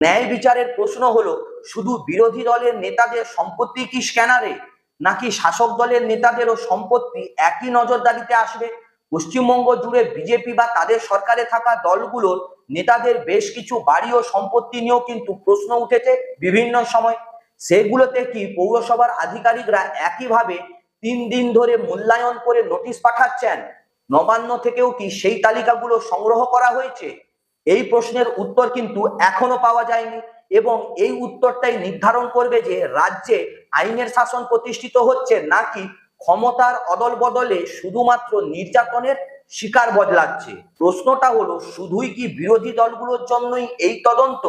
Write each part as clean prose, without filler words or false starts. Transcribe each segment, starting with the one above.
ন্যায় বিচারের প্রশ্ন হলো, শুধু বিরোধী দলের নেতাদের সম্পত্তি কি স্ক্যানারে, নাকি শাসক দলের নেতাদেরও সম্পত্তি একই নজরদারিতে আসবে? পশ্চিমবঙ্গ জুড়ে বিজেপি বা তাদের সরকারে থাকা দলগুলোর নেতাদের বেশ কিছু বাড়ি ও সম্পত্তি নিয়েও কিন্তু প্রশ্ন উঠেছে বিভিন্ন সময়। সেগুলোতে কি পৌরসভার আধিকারিকরা একইভাবে 3 দিন ধরে মূল্যায়ন করে নোটিশ পাঠাচ্ছেন? নবান্ন থেকেও কি সেই তালিকাগুলো সংগ্রহ করা হয়েছে? এই প্রশ্নের উত্তর কিন্তু এখনো পাওয়া যায়নি, এবং এই উত্তরটাই নির্ধারণ করবে যে রাজ্যে আইনের শাসন প্রতিষ্ঠিত হচ্ছে নাকি ক্ষমতার অদল বদলে শুধুমাত্র নির্যাতনের শিকার বদলাচ্ছে। প্রশ্নটা হলো, শুধুই কি বিরোধী দলগুলোর জন্যই এই তদন্ত,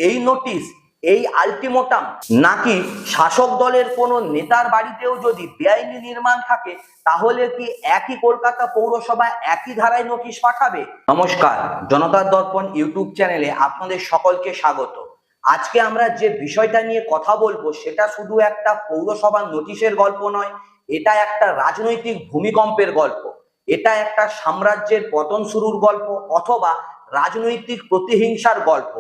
এই নোটিশ, এই আলটিমেটাম, নাকি শাসক দলের কোনো নেতার বাড়িতেও যদি বেআইনি নির্মাণ থাকে তাহলে কি একই কলকাতা পৌরসভা একই ধারায় নোটিশ পাঠাবে? নমস্কার, জনতার দর্পণ ইউটিউব চ্যানেলে আপনাদের সকলকে স্বাগত। আজকে আমরা যে বিষয়টা নিয়ে কথা বলবো সেটা শুধু একটা পৌরসভার নোটিশের গল্প নয়, এটা একটা রাজনৈতিক ভূমিকম্পের গল্প, এটা একটা সাম্রাজ্যের পতন শুরুর গল্প, অথবা রাজনৈতিক প্রতিহিংসার গল্প।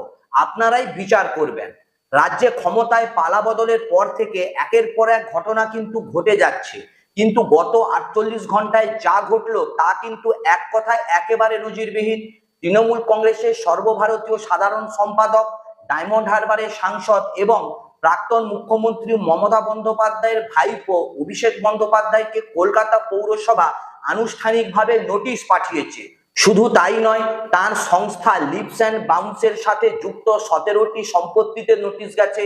আপনারাই বিচার করবেন। রাজ্যে ক্ষমতায় পালা বদলের পর থেকে একের পর এক ঘটনা কিন্তু ঘটে যাচ্ছে, কিন্তু গত 48 ঘন্টায় যা ঘটলো তা কিন্তু এক কথায় একেবারে নজিরবিহীন। তৃণমূল কংগ্রেসের সর্বভারতীয় সাধারণ সম্পাদক, ডায়মন্ড হারবারের সাংসদ এবং প্রাক্তন মুখ্যমন্ত্রী মমতা বন্দ্যোপাধ্যায়ের ভাইপো অভিষেক বন্দ্যোপাধ্যায়কে কলকাতা পৌরসভা আনুষ্ঠানিকভাবে নোটিশ পাঠিয়েছে। শুধু তাই নয়, তার সংস্থা লিপস অ্যান্ড বাউন্সের সাথে যুক্ত 17টি সম্পত্তিতে নোটিশ গেছে।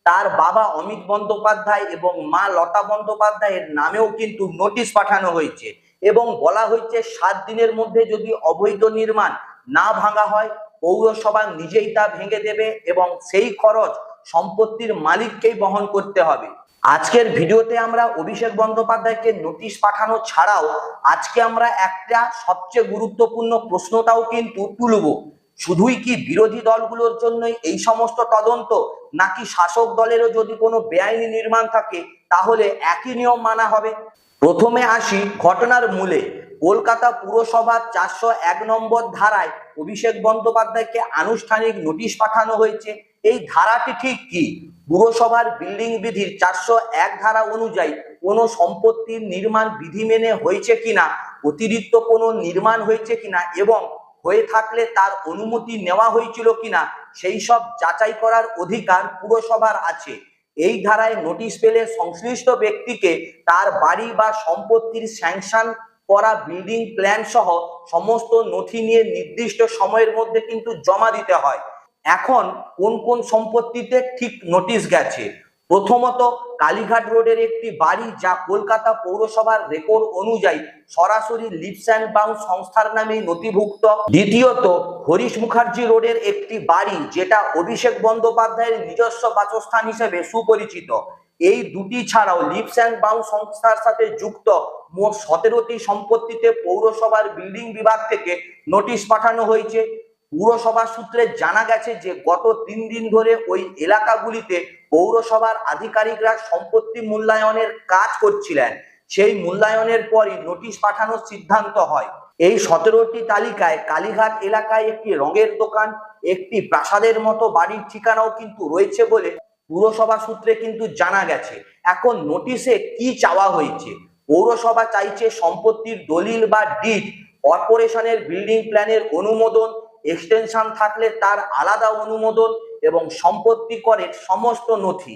তার বাবা অমিত বন্দ্যোপাধ্যায় এবং মা লতা বন্দ্যোপাধ্যায়ের নামেও কিন্তু নোটিশ পাঠানো হয়েছে, এবং বলা হয়েছে 7 দিনের মধ্যে যদি অবৈধ নির্মাণ না ভাঙা হয় পৌরসভা নিজেই তা ভেঙে দেবে, এবং সেই খরচ সম্পত্তির মালিককেই বহন করতে হবে। আজকের ভিডিওতে আমরা অভিষেক বন্দ্যোপাধ্যায়কে নোটিশ পাঠানো ছাড়াও আজকে আমরা একটা সবচেয়ে গুরুত্বপূর্ণ প্রশ্নটাও কিন্তু তুলব। শুধুই কি বিরোধী দলগুলোর জন্যই এই সমস্ত তদন্ত, নাকি শাসক দলেরও যদি কোনো বেআইনি নির্মাণ থাকে তাহলে একই নিয়ম মানা হবে? প্রথমে আসি ঘটনার মূলে। কলকাতা পুরসভার 401 নম্বর ধারায় অভিষেক বন্দ্যোপাধ্যায়কে আনুষ্ঠানিক নোটিশ পাঠানো হয়েছে। এই ধারাটি ঠিক কি? পুরসভার বিল্ডিং বিধির 401 ধারা অনুযায়ী কোনো সম্পত্তির নির্মাণ বিধি মেনে হয়েছে কিনা, অতিরিক্ত কোনো নির্মাণ হয়েছে কিনা, এবং হয়ে থাকলে তার অনুমতি নেওয়া হয়েছিল কিনা সেই সব যাচাই করার অধিকার পুরসভার আছে। এই ধারায় নোটিশ পেলে সংশ্লিষ্ট ব্যক্তিকে তার বাড়ি বা সম্পত্তির স্যাংশন করা বিল্ডিং প্ল্যান সহ সমস্ত নথি নিয়ে নির্দিষ্ট সময়ের মধ্যে কিন্তু জমা দিতে হয়। এখন কোন কোন সম্পত্তিতে ঠিক নোটিশ গেছে? প্রথমত, কালীঘাট রোডের একটি বাড়ি যা কলকাতা পৌরসভার রেকর্ড অনুযায়ী সরাসরি লিপস অ্যান্ড বাউন্স সংস্থার নামেই নথিভুক্ত। দ্বিতীয়ত, হরিশ মুখার্জি রোডের একটি বাড়ি যেটা অভিষেক বন্দ্যোপাধ্যায়ের নিজস্ব বাসস্থান হিসেবে সুপরিচিত। এই দুটি ছাড়াও লিপস অ্যান্ড বাউন্স সংস্থার সাথে যুক্ত মোট 17টি সম্পত্তিতে পৌরসভার বিল্ডিং বিভাগ থেকে নোটিশ পাঠানো হয়েছে। পুরসভা সূত্রে জানা গেছে যে গত 3 দিন ধরে ওই এলাকাগুলিতে পৌরসভার আধিকারিকরা সম্পত্তি মূল্যায়নের কাজ করছিলেন। সেই মূল্যায়নের পরই নোটিশ পাঠানোর সিদ্ধান্ত হয়। এই 17টি তালিকায় কালীঘাট এলাকায় একটি রঙের দোকান, একটি প্রাসাদের মতো বাড়ির ঠিকানাও কিন্তু রয়েছে বলে পুরসভা সূত্রে কিন্তু জানা গেছে। এখন নোটিশে কি চাওয়া হয়েছে? পৌরসভা চাইছে সম্পত্তির দলিল বা ডিড, কর্পোরেশনের বিল্ডিং প্ল্যানের অনুমোদন, এক্সটেনশন থাকলে তার আলাদা অনুমোদন, এবং সম্পত্তি করের সমস্ত নথি।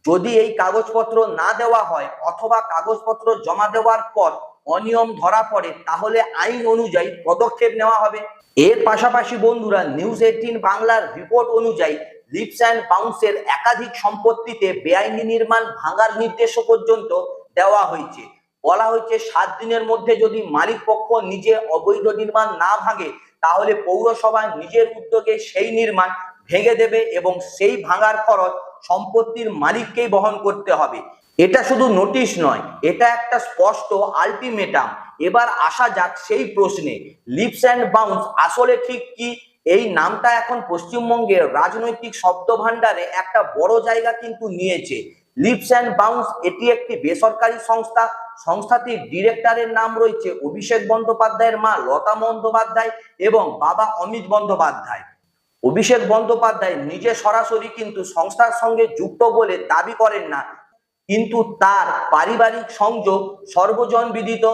যদি এই কাগজপত্র না দেওয়া হয় অথবা কাগজপত্র জমা দেওয়ার পর অনিয়ম ধরা পড়ে তাহলে আইন অনুযায়ী পদক্ষেপ নেওয়া হবে। এর পাশাপাশি বন্ধুরা, নিউজ 18 বাংলার রিপোর্ট অনুযায়ী লিপস অ্যান্ড বাউন্সের একাধিক সম্পত্তিতে বেআইনি নির্মাণ ভাঙার নির্দেশও পর্যন্ত দেওয়া হয়েছে। বলা হয়েছে 7 দিনের মধ্যে যদি মালিক পক্ষ নিজে অবৈধ নির্মাণ না ভাঙে তাহলে পৌরসভা নিজের উদ্যোগে সেই নির্মাণ ভেঙে দেবে, এবং সেই ভাঙার খরচ সম্পত্তির মালিককেই বহন করতে হবে। এটা শুধু নোটিশ নয়, এটা একটা স্পষ্ট আলটিমেটাম। এবার আসা যাক সেই প্রশ্নে, লিপস অ্যান্ড বাউন্স আসলে ঠিক কি? এই নামটা এখন পশ্চিমবঙ্গের রাজনৈতিক শব্দ ভান্ডারে একটা বড় জায়গা কিন্তু নিয়েছে। লিপস অ্যান্ড বাউন্স এটি একটি বেসরকারি সংস্থা। সংস্থাটির ডিরেক্টরের নাম রয়েছে অভিষেক বন্দ্যোপাধ্যায়ের মা লতা বন্দ্যোপাধ্যায় এবং বাবা অমিত বন্দ্যোপাধ্যায়। অভিষেক বন্দ্যোপাধ্যায় নিজে সরাসরি কিন্তু সংস্থার সঙ্গে যুক্ত বলে দাবি করেন না, কিন্তু তার পারিবারিক সংযোগ সর্বজন বিদিত।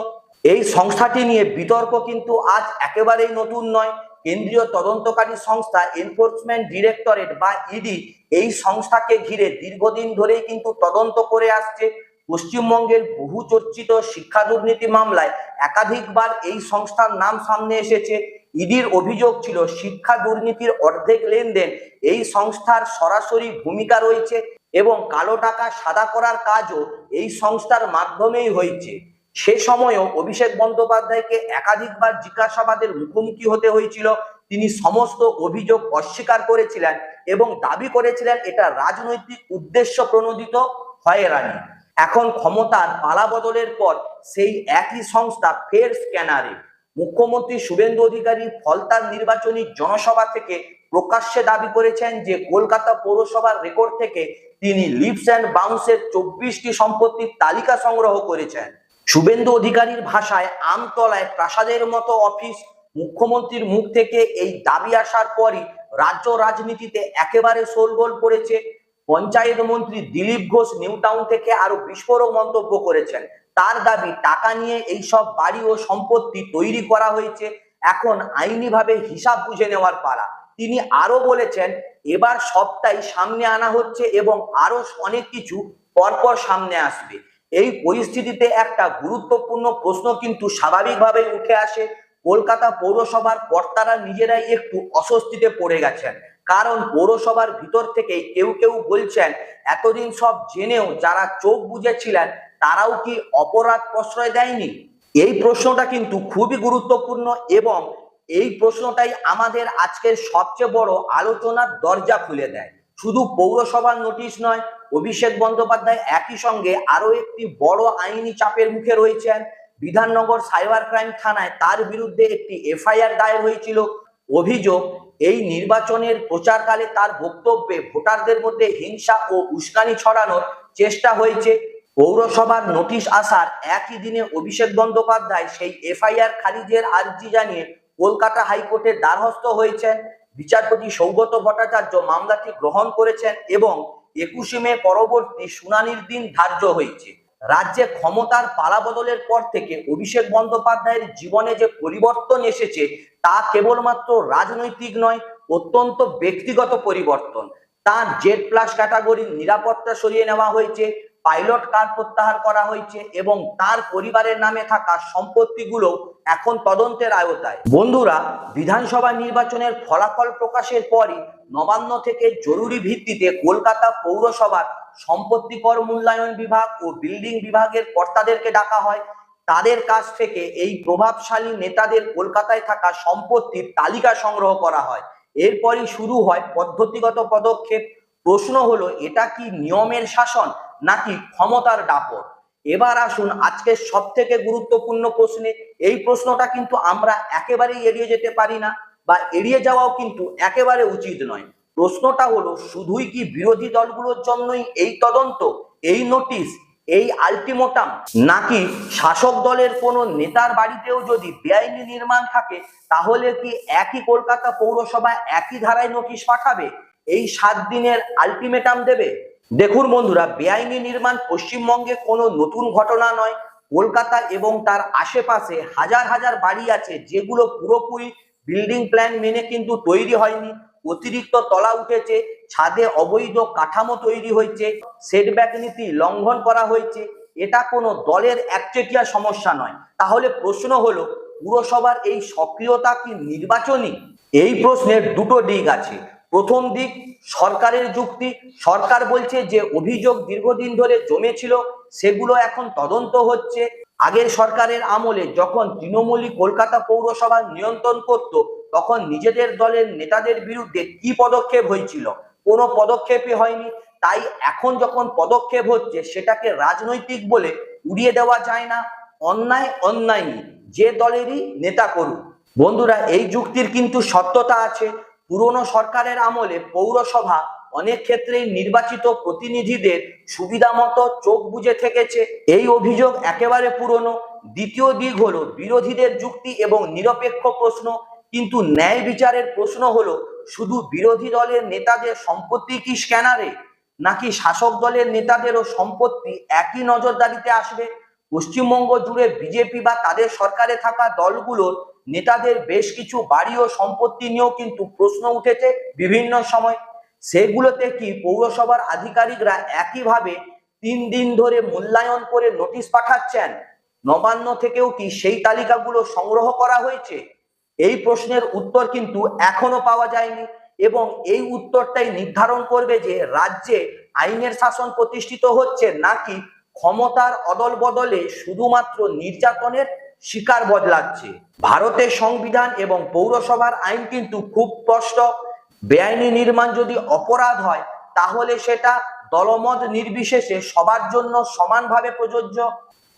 এই সংস্থাটি নিয়ে বিতর্ক কিন্তু আজ একেবারেই নতুন নয়। কেন্দ্রীয় তদন্তকারী সংস্থা এনফোর্সমেন্ট ডিরেক্টরেট বা ইডি এই সংস্থাকে ঘিরে দীর্ঘদিন ধরেই কিন্তু তদন্ত করে আসছে। পশ্চিমবঙ্গের বহু চর্চিত শিক্ষা দুর্নীতি মামলায় একাধিকবার এই সংস্থার নাম সামনে এসেছে। ইডির অভিযোগ ছিল শিক্ষা দুর্নীতির অর্ধেক লেনদেন এই সংস্থার সরাসরি ভূমিকা রয়েছে এবং কালো টাকা সাদা করার কাজও এই সংস্থার মাধ্যমেই হয়েছে। সে সময়ও অভিষেক বন্দ্যোপাধ্যায়কে একাধিকবার জিজ্ঞাসাবাদের মুখোমুখি হতে হয়েছিল। তিনি সমস্ত অভিযোগ অস্বীকার করেছিলেন এবং দাবি করেছিলেন এটা রাজনৈতিক উদ্দেশ্য প্রণোদিত হয়রানি। এখন ক্ষমতার পালাবদলের পর সেই একই সংস্থা ফের স্ক্যানারে। মুখ্যমন্ত্রী শুভেন্দু অধিকারী ফলতার নির্বাচনী জনসভা থেকে প্রকাশ্যে দাবি করেছেন যে কলকাতা পৌরসভার রেকর্ড থেকে তিনি লিপস অ্যান্ড বাউন্সের 24টি সম্পত্তির তালিকা সংগ্রহ করেছেন। শুভেন্দু অধিকারীর ভাষায় আমতলায় প্রাসাদের মতো অফিস। মুখ্যমন্ত্রীর মুখ থেকে এই দাবি আসার পরই রাজ্য রাজনীতিতে একেবারে শোরগোল পড়েছে। পঞ্চায়েত মন্ত্রী দিলীপ ঘোষ নিউ টাউন থেকে আরো বিস্ফোরক মন্তব্য করেছেন। তার দাবি টাকা নিয়ে এইসব বাড়ি ও সম্পত্তি তৈরি করা হয়েছে, এখন আইনিভাবে হিসাব বুঝে নেওয়ার পালা। তিনি আরো বলেছেন এবার সবটাই সামনে আনা হচ্ছে এবং আরো অনেক কিছু পরপর সামনে আসবে। এই পরিস্থিতিতে একটা গুরুত্বপূর্ণ প্রশ্ন কিন্তু স্বাভাবিকভাবেই উঠে আসে। কলকাতা পৌরসভার কর্তারা নিজেরাই একটু অস্বস্তিতে পড়ে গেছেন, কারণ পৌরসভার ভিতর থেকে কেউ কেউ বলছেন এতদিন সব জেনেও যারা চোখ বুজেছিলেন তারাও কি অপরাধ প্রশ্রয় দেয়নি। এই প্রশ্নটা কিন্তু খুবই গুরুত্বপূর্ণ এবং এই প্রশ্নটাই আমাদের আজকের সবচেয়ে বড় আলোচনার দরজা খুলে দেয়। শুধু পৌরসভার নোটিশ নয়, অভিষেক বন্দ্যোপাধ্যায় একই সঙ্গে আরো একটি বড় আইনি চাপের মুখে রয়েছেন। বিধাননগর সাইবার ক্রাইম থানায় তার বিরুদ্ধে একটি এফআইআর দায়ের হয়েছিল। অভিযোগ, এই নির্বাচনের প্রচারকালে তার বক্তব্যে ভোটারদের মধ্যে হিংসা ও উস্কানি ছড়ানোর চেষ্টা হয়েছে। পৌরসভার নোটিশ আসার একই দিনে অভিষেক বন্দ্যোপাধ্যায় সেই এফআইআর খারিজের আর্জি জানিয়ে কলকাতা হাইকোর্টের দ্বারস্থ হয়েছেন। বিচারপতি সৌগত ভট্টাচার্য মামলাটি গ্রহণ করেছেন এবং 21 মে পরবর্তী শুনানির দিন ধার্য হয়েছে। রাজ্যে ক্ষমতার পালাবদলের পর থেকে অভিষেক বন্দ্যোপাধ্যায়ের জীবনে যে পরিবর্তন এসেছে তা কেবলমাত্র রাজনৈতিক নয়, অত্যন্ত ব্যক্তিগত পরিবর্তন। তার Z+ ক্যাটাগরির নিরাপত্তা সরিয়ে নেওয়া হয়েছে, পাইলট কার প্রত্যাহার করা হয়েছে এবং তার পরিবারের নামে থাকা সম্পত্তিগুলো এখন তদন্তের আওতায়। বন্ধুরা, বিধানসভা নির্বাচনের ফলাফল প্রকাশের পরই নবান্ন থেকে জরুরি ভিত্তিতে কলকাতা পৌরসভার সম্পত্তি কর মূল্যায়ন বিভাগ ও বিল্ডিং বিভাগের কর্তাদেরকে ডাকা হয়। তাদের কাছ থেকে এই প্রভাবশালী নেতাদের কলকাতায় থাকা সম্পত্তির তালিকা সংগ্রহ করা হয়। এরপরই শুরু হয় পদ্ধতিগত পদক্ষেপ। প্রশ্ন হলো, এটা কি নিয়মের শাসন নাকি ক্ষমতার দাপট? এবার আসুন আজকের সব থেকে গুরুত্বপূর্ণ প্রশ্নে। এই প্রশ্নটা কিন্তু আমরা একেবারেই এড়িয়ে যেতে পারি না, বা এড়িয়ে যাওয়াও কিন্তু একেবারে উচিত নয়। প্রশ্নটা হলো, শুধুই কি বিরোধী দলগুলোর জন্যই এই তদন্ত, এই নোটিশ, এই আলটিমেটাম, নাকি শাসক দলের কোনো নেতার বাড়িতেও যদি বেআইনি নির্মাণ থাকে তাহলে কি একই কলকাতা পৌরসভা একই ধারায় নোটিশ পাঠাবে, এই 7 দিনের আলটিমেটাম দেবে? দেখুন বন্ধুরা, বেআইনি নির্মাণ পশ্চিমবঙ্গে কোনো নতুন ঘটনা নয়। কলকাতা এবং তার আশেপাশে হাজার হাজার বাড়ি আছে যেগুলো পুরোপুরি বিল্ডিং প্ল্যান মেনে কিন্তু তৈরি হয়নি। অতিরিক্ত তলা উঠেছে, ছাদে অবৈধ কাঠামো তৈরি হয়েছে, সেটব্যাক নীতি লঙ্ঘন করা হয়েছে। এটা কোনো দলের একচেটিয়া সমস্যা নয়। তাহলে প্রশ্ন হলো, পুরসভার এই সক্রিয়তা কি নির্বাচনী? এই প্রশ্নের দুটো দিক আছে। প্রথম দিক, সরকারের যুক্তি। সরকার বলছে যে অভিযোগ দীর্ঘদিন ধরে জমেছিল, সেগুলো এখন তদন্ত হচ্ছে। আগের সরকারের আমলে যখন তৃণমূলই কলকাতা পৌরসভা নিয়ন্ত্রণ করত তখন নিজেদের দলের নেতাদের বিরুদ্ধে কি পদক্ষেপ হয়েছিল? কোনো পদক্ষেপই হয়নি। তাই এখন যখন পদক্ষেপ হচ্ছে সেটাকে রাজনৈতিক বলে উড়িয়ে দেওয়া যায় না। অন্যায় অন্যায়, যে দলেরই নেতা করুক। বন্ধুরা, এই যুক্তির কিন্তু সত্যতা আছে। পুরনো সরকারের আমলে পৌরসভা অনেক ক্ষেত্রেই নির্বাচিত প্রতিনিধিদের সুবিধা মতো চোখ বুজে থেকেছে। এই অভিযোগ একেবারে পুরনো। দ্বিতীয় দিক হলো বিরোধীদের যুক্তি এবং নিরপেক্ষ প্রশ্ন। কিন্তু ন্যায় বিচারের প্রশ্ন হলো, শুধু বিরোধী দলের নেতাদের সম্পত্তি কি স্ক্যানারে, নাকি শাসক দলের নেতাদেরও সম্পত্তি একই নজরদারিতে আসবে? পশ্চিমবঙ্গ জুড়ে বিজেপি বা তাদের সরকারে থাকা দলগুলোর নেতাদের বেশ কিছু বাড়ি ও সম্পত্তি নিয়েও কিন্তু প্রশ্ন উঠেছে বিভিন্ন সময়। সেগুলোতে কি পৌরসভার আধিকারিকরা একইভাবে 3 দিন ধরে মূল্যায়ন করে নোটিশ পাঠাচ্ছেন? নবান্ন থেকেও কি সেই তালিকাগুলো সংগ্রহ করা হয়েছে? এই প্রশ্নের উত্তর কিন্তু এখনো পাওয়া যায়নি, এবং এই উত্তরটাই নির্ধারণ করবে যে রাজ্যে আইনের শাসন প্রতিষ্ঠিত হচ্ছে নাকি ক্ষমতার অদল বদলে শুধুমাত্র নির্যাতনের শিকার বদলাচ্ছে। ভারতের সংবিধান এবং পৌরসভার আইন কিন্তু খুব স্পষ্ট। বেআইনি নির্মাণ যদি অপরাধ হয় তাহলে সেটা দলমত নির্বিশেষে সবার জন্য সমানভাবে প্রযোজ্য।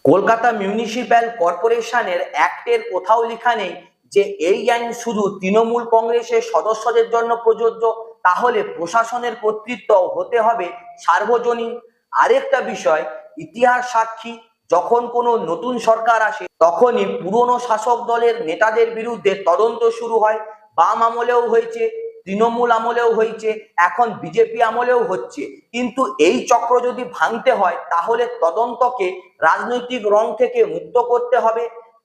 কলকাতা মিউনিসিপ্যাল কর্পোরেশনের অ্যাক্টের কোথাও লেখা নেই যে এই আইন শুধু তৃণমূল কংগ্রেসের সদস্যদের জন্য প্রযোজ্য। তাহলে প্রশাসনের কর্তৃত্ব হতে হবে সার্বজনীন। আরেকটা বিষয়, ইতিহাস সাক্ষী, যখন কোনো নতুন সরকার আসে তখনই পুরনো শাসক দলের নেতাদের বিরুদ্ধে তদন্ত শুরু হয়। বাম আমলেও হয়েছে, তৃণমূল আমলেও হয়েছে, এখন বিজেপি আমলেও হচ্ছে। কিন্তু এই চক্র যদি ভাঙতে হয় তাহলে তদন্তকে রাজনৈতিক রং থেকে মুক্ত করতে হবে।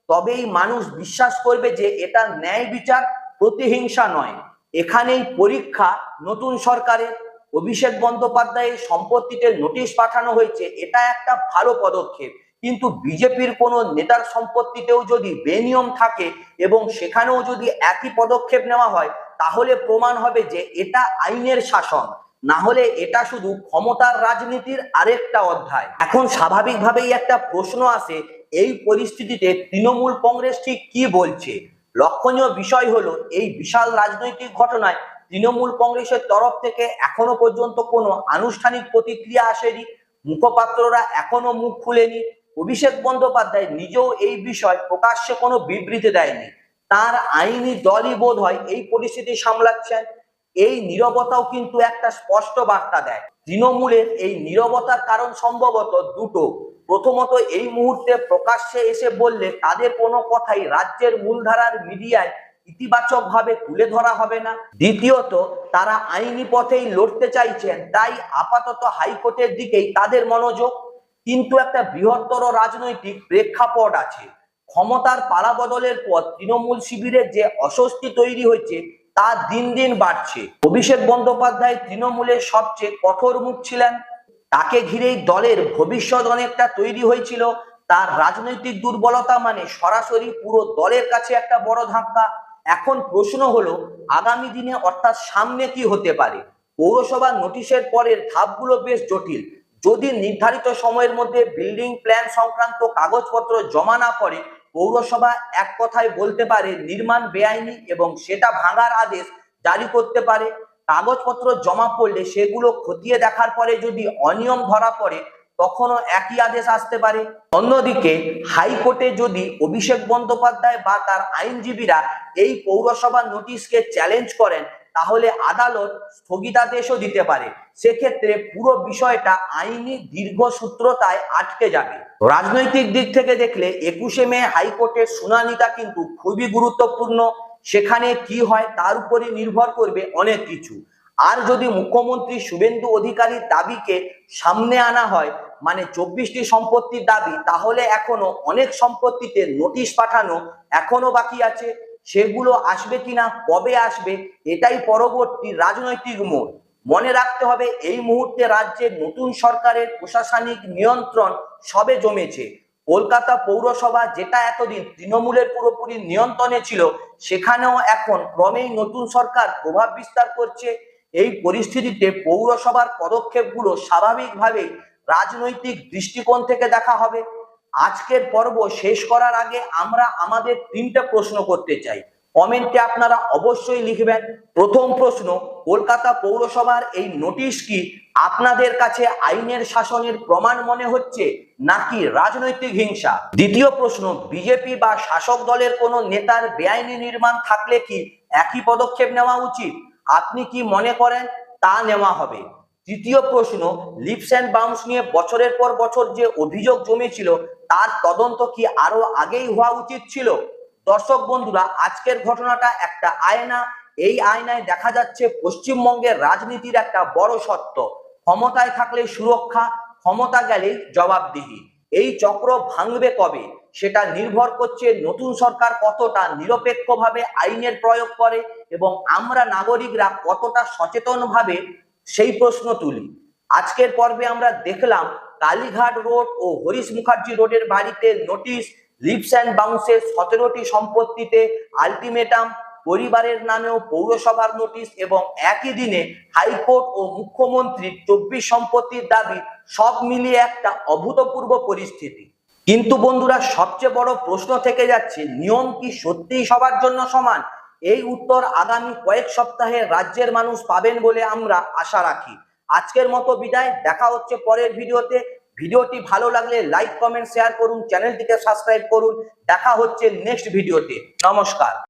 তবেই মানুষ বিশ্বাস করবে যে এটা ন্যায় বিচার, প্রতিহিংসা নয়। এখানেই পরীক্ষা নতুন সরকারের। অভিষেক বন্দ্যোপাধ্যায়ের সম্পত্তিতে নোটিশ পাঠানো হয়েছে, এটা একটা ভালো পদক্ষেপ। কিন্তু বিজেপির কোনো নেতার সম্পত্তিতেও যদি বেনিয়ম থাকে এবং সেখানেও যদি একই পদক্ষেপ নেওয়া হয় তাহলে প্রমাণ হবে যে এটা আইনের শাসন, না হলে এটা শুধু ক্ষমতার রাজনীতির আরেকটা অধ্যায়। এখন স্বাভাবিকভাবেই একটা প্রশ্ন আসে, এই পরিস্থিতিতে তৃণমূল কংগ্রেস ঠিক কি বলছে? লক্ষণীয় বিষয় হলো, এই বিশাল রাজনৈতিক ঘটনায় তৃণমূল কংগ্রেসের তরফ থেকে এখনো পর্যন্ত কোনো আনুষ্ঠানিক প্রতিক্রিয়া আসেনি, মুখপাত্ররা এখনো মুখ খুলেনি। অভিষেক বন্দ্যোপাধ্যায় নিজেও এই বিষয় প্রকাশ্যে কোনো বিবৃতি দেয়নি। তার আইনি দলই বোধ হয় এই পরিস্থিতি সামলাচ্ছেন। এই নীরবতাও কিন্তু একটা স্পষ্ট বার্তা দেয়। তৃণমূলের এই নীরবতার কারণ সম্ভবত দুটো। প্রথমত, এই মুহূর্তে প্রকাশ্যে এসে বললে তাদের কোনো কথাই রাজ্যের মূলধারার মিডিয়ায় ইতিবাচক ভাবে তুলে ধরা হবে না। দ্বিতীয়ত, তারা আইনি পথেই লড়তে চাইছেন, তাই আপাতত হাইকোর্টের দিকেই তাদের মনোযোগ। কিন্তু একটা বৃহত্তর রাজনৈতিক প্রেক্ষাপট আছে। ক্ষমতার পালাবদলের পর তৃণমূল শিবিরের যে অস্বস্তি তৈরি হয়েছে তা দিন দিন বাড়ছে। অভিষেক বন্দ্যোপাধ্যায় তৃণমূলের সবচেয়ে কঠোর মুখ ছিলেন, তাকে ঘিরেই দলের ভবিষ্যৎ অনেকটা তৈরি হয়েছিল। তার রাজনৈতিক দুর্বলতা মানে সরাসরি পুরো দলের কাছে একটা বড় ধাক্কা। এখন প্রশ্ন হলো, আগামী দিনে অর্থাৎ সামনে কি হতে পারে? পৌরসভার নোটিশের পরের ধাপগুলো বেশ জটিল। যদি নির্ধারিত সময়ের মধ্যে বিল্ডিং প্ল্যান সংক্রান্ত কাগজপত্র জমা না পড়ে, পৌরসভা এক কথায় বলতে পারে নির্মাণ বেআইনি এবং সেটা ভাঙার আদেশ জারি করতে পারে। কাগজপত্র জমা পড়লে সেগুলো খতিয়ে দেখার পরে যদি অনিয়ম ধরা পড়ে তখনও একই আদেশ আসতে পারে। অন্যদিকে হাইকোর্টে যদি অভিষেক বন্দ্যোপাধ্যায় বা তার আইনজীবীরা এই পৌরসভার নোটিশকে চ্যালেঞ্জ করেন তাহলে আদালত স্থগিতাদেশও দিতে পারে। সেক্ষেত্রে পুরো বিষয়টা আইনি দীর্ঘসূত্রতায় আটকে যাবে। রাজনৈতিক দিক থেকে দেখলে 21শে মে হাইকোর্টের শুনানিটা কিন্তু খুবই গুরুত্বপূর্ণ। সেখানে কি হয় তার উপরই নির্ভর করবে অনেক কিছু। আর যদি মুখ্যমন্ত্রী শুভেন্দু অধিকারীর দাবিকে সামনে আনা হয়, মানে 24টি সম্পত্তির দাবি, তাহলে এখনো অনেক সম্পত্তিতে নোটিশ পাঠানো এখনো বাকি আছে। সেগুলো আসবে কিনা, কবে আসবে, এটাই পরবর্তী রাজনৈতিক মোড়। মনে রাখতে হবে, এই মুহূর্তে রাজ্যের নতুন সরকারের প্রশাসনিক নিয়ন্ত্রণ সবে জমেছে। কলকাতা পৌরসভা, যেটা এতদিন তৃণমূলের পুরোপুরি নিয়ন্ত্রণে ছিল, সেখানেও এখন ক্রমেই নতুন সরকার প্রভাব বিস্তার করছে। এই পরিস্থিতিতে পৌরসভার পদক্ষেপগুলো স্বাভাবিকভাবেই রাজনৈতিক দৃষ্টিকোণ থেকে দেখা হবে। আজকের পর্ব শেষ করার আগে আমরা আমাদের 3টে প্রশ্ন করতে চাই। কমেন্টে আপনারা অবশ্যই লিখবেন। প্রথম প্রশ্ন, কলকাতা পৌরসভার এই নোটিশ কি আপনাদের কাছে আইনের শাসনের প্রমাণ মনে হচ্ছে নাকি রাজনৈতিক হিংসা? দ্বিতীয় প্রশ্ন, বিজেপি বা শাসক দলের কোনো নেতার বেআইনি নির্মাণ থাকলে কি একই পদক্ষেপ নেওয়া উচিত? আপনি কি মনে করেন তা নেওয়া হবে? তৃতীয় প্রশ্ন, লিপস অ্যান্ড বাউন্স নিয়ে বছরের পর বছর যে অভিযোগ জমেছিল তার তদন্ত কি আরো আগেই হওয়া উচিত ছিল? দর্শক বন্ধুরা, আজকের ঘটনাটা একটা আয়না। এই আয়নায় দেখা যাচ্ছে পশ্চিমবঙ্গের রাজনীতির একটা বড় সত্য। ক্ষমতায় থাকলে সুরক্ষা, ক্ষমতা গেলেই জবাবদিহি। এই চক্র ভাঙবে কবে সেটা নির্ভর করছে নতুন সরকার কতটা নিরপেক্ষভাবে আইনের প্রয়োগ করে এবং আমরা নাগরিকরা কতটা সচেতনভাবে সেই প্রশ্ন তুলি। আজকের পর্বে আমরা দেখলাম কালীঘাট রোড ও হরিশ মুখার্জি রোডের বাড়িতে নোটিশ, লিভস অ্যান্ড বাউন্সের 17টি সম্পত্তিতে আলটিমেটাম, পরিবারের নামেও পৌরসভার নোটিশ এবং একই দিনে হাইকোর্ট ও মুখ্যমন্ত্রীর 24 সম্পত্তির দাবি। সব মিলিয়ে একটা অভূতপূর্ব পরিস্থিতি। কিন্তু বন্ধুরা, সবচেয়ে বড় প্রশ্ন থেকে যাচ্ছে, নিয়ম কি সত্যিই সবার জন্য সমান? এই উত্তর আগামী কয়েক সপ্তাহে রাজ্যের মানুষ পাবেন বলে আমরা আশা রাখি। আজকের মতো বিদায়, দেখা হচ্ছে পরের ভিডিওতে। ভিডিওটি ভালো লাগলে লাইক, কমেন্ট, শেয়ার করুন, চ্যানেলটিকে সাবস্ক্রাইব করুন। দেখা হচ্ছে নেক্সট ভিডিওতে। নমস্কার।